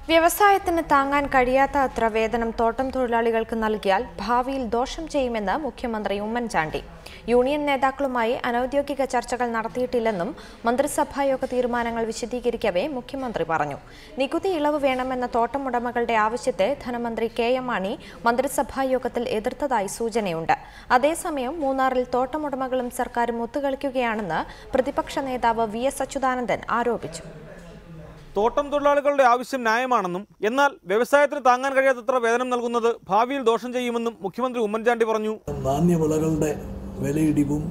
വ്യവസായത്തിന് താങ്ങാൻ കഴിയാത്ത അത്ര വേതനം തോട്ടം തൊഴിലാളികൾക്ക് നൽകിയാൽ ഭാവിയിൽ ദോഷം ചെയ്യുമെന്ന് മുഖ്യമന്ത്രി ഉമ്മൻചാണ്ടി. യൂണിയൻ നേതാക്കളുമായി അനൌദ്യോഗിക ചർച്ചകൾ നടത്തിയിട്ടില്ലെന്നും മന്ത്രിസഭായോഗ തീരുമാനങ്ങൾ വിശദീകരിക്കവേ മുഖ്യമന്ത്രി പറഞ്ഞു. നികുതി ഇളവ് വേണമെന്ന തോട്ടം ഉടമകളുടെ ആവശ്യത്തെ ധനമന്ത്രി കെ.എം. മാണി മന്ത്രിസഭായോഗത്തിൽ എതിർത്തതായി സൂചനയുണ്ട്. അതേസമയം മൂന്നാറിൽ തോട്ടമുടമകളും സർക്കാരും ഒത്തുകളിക്കുകയാണെന്ന് പ്രതിപക്ഷ നേതാവ് വി.എസ്. അച്യുതാനന്ദൻ ആരോപിച്ചു. തോട്ടം തൊഴിലാളികളുടെ ആവശ്യം ന്യായമാണെന്നും എന്നാൽ വ്യവസായത്തിന് താങ്ങാൻ കഴിയാത്തത്ര വേതനം നൽകുന്നത് ഭാവിയിൽ ദോഷം ചെയ്യുമെന്നും മുഖ്യമന്ത്രി ഉമ്മൻചാണ്ടി പറഞ്ഞു. നാണ്യവിളകളുടെ വിലയിടിവും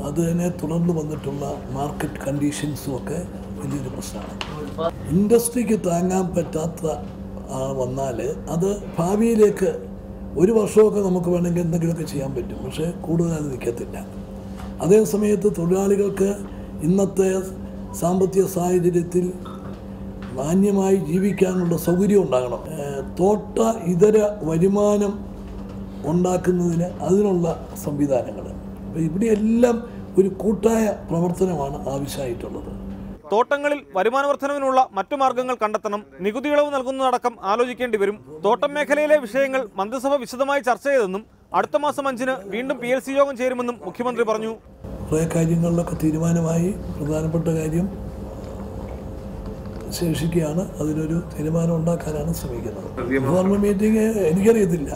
അതിനെ തുടർന്ന് വന്നിട്ടുള്ള മാർക്കറ്റ് കണ്ടീഷൻസും ഒക്കെ വലിയൊരു പ്രശ്നമാണ്. ഇൻഡസ്ട്രിക്ക് താങ്ങാൻ പറ്റാത്ത വന്നാൽ അത് ഭാവിയിലേക്ക് ഒരു വർഷമൊക്കെ നമുക്ക് വേണമെങ്കിൽ എന്തെങ്കിലുമൊക്കെ ചെയ്യാൻ പറ്റും, പക്ഷേ കൂടുതൽ നിൽക്കത്തില്ല. അതേ സമയത്ത് തൊഴിലാളികൾക്ക് ഇന്നത്തെ സാമ്പത്തിക സാഹചര്യത്തിൽ മാന്യമായി ജീവിക്കാനുള്ള സൗകര്യം ഉണ്ടാകണം. തോട്ട ഇതര വരുമാനം ഉണ്ടാക്കുന്നതിന് അതിനുള്ള സംവിധാനങ്ങൾ, അപ്പോൾ ഇവിടെയെല്ലാം ഒരു കൂട്ടായ പ്രവർത്തനമാണ് ആവശ്യമായിട്ടുള്ളത്. തോട്ടങ്ങളിൽ വരുമാന വർധനവിനുള്ള മറ്റു മാർഗങ്ങൾ കണ്ടെത്തണം. നികുതി ഇളവ് നൽകുന്നതടക്കം ആലോചിക്കേണ്ടി വരും. തോട്ടം മേഖലയിലെ വിഷയങ്ങൾ മന്ത്രിസഭ വിശദമായി ചർച്ച ചെയ്തെന്നും അടുത്ത മാസം 5-ന് വീണ്ടും PLC യോഗം ചേരുമെന്നും മുഖ്യമന്ത്രി പറഞ്ഞു. കുറേ കാര്യങ്ങളിലൊക്കെ തീരുമാനമായി. പ്രധാനപ്പെട്ട കാര്യം ശേഷിക്കുകയാണ്. അതിനൊരു തീരുമാനം ഉണ്ടാക്കാനാണ് ശ്രമിക്കുന്നത്. ഫോർമൽ മീറ്റിംഗ് എനിക്കറിയത്തില്ല,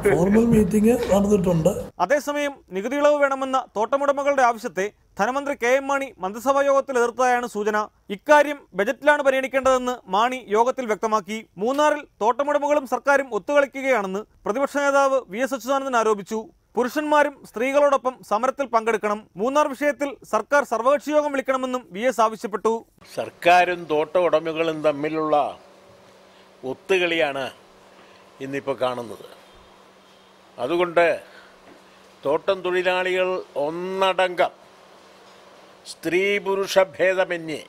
ഫോർമൽ മീറ്റിംഗ് നടന്നിട്ടുണ്ട്. അതേസമയം നികുതി ഇളവ് വേണമെന്ന തോട്ടമുടമകളുടെ ആവശ്യത്തെ ധനമന്ത്രി കെ.എം. മാണി മന്ത്രിസഭാ യോഗത്തിൽ എതിർത്തതായാണ് സൂചന. ഇക്കാര്യം ബജറ്റിലാണ് പരിഗണിക്കേണ്ടതെന്ന് മാണി യോഗത്തിൽ വ്യക്തമാക്കി. മൂന്നാറിൽ തോട്ടമുടമകളും സർക്കാരും ഒത്തുകളിക്കുകയാണെന്ന് പ്രതിപക്ഷ നേതാവ് വി.എസ്. അച്യുതാനന്ദൻ ആരോപിച്ചു. പുരുഷന്മാരും സ്ത്രീകളോടൊപ്പം സമരത്തിൽ പങ്കെടുക്കണം. മൂന്നാർ വിഷയത്തിൽ സർക്കാർ സർവകക്ഷി യോഗം വിളിക്കണമെന്നും വി.എസ്. ആവശ്യപ്പെട്ടു. സർക്കാരും തോട്ട ഉടമകളും തമ്മിലുള്ള ഒത്തുകളിയാണ് ഇന്നിപ്പോൾ കാണുന്നത്. അതുകൊണ്ട് തോട്ടം തൊഴിലാളികൾ ഒന്നടങ്കം സ്ത്രീ പുരുഷ ഭേദമന്യേ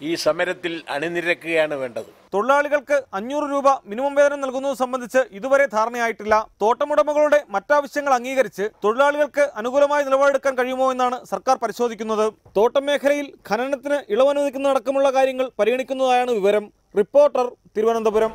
ഈ സമരത്തിൽ അണിനിരക്കുകയാണ് വേണ്ടത്. തൊഴിലാളികൾക്ക് 500 രൂപ മിനിമം വേതനം നൽകുന്നത് സംബന്ധിച്ച് ഇതുവരെ ധാരണയായിട്ടില്ല. തോട്ടമുടമകളുടെ മറ്റാവശ്യങ്ങൾ അംഗീകരിച്ച് തൊഴിലാളികൾക്ക് അനുകൂലമായ നിലപാടെടുക്കാൻ കഴിയുമോ എന്നാണ് സർക്കാർ പരിശോധിക്കുന്നത്. തോട്ടം മേഖലയിൽ ഖനനത്തിന് ഇളവ് അനുവദിക്കുന്നതടക്കമുള്ള കാര്യങ്ങൾ പരിഗണിക്കുന്നതായാണ് വിവരം. റിപ്പോർട്ടർ, തിരുവനന്തപുരം.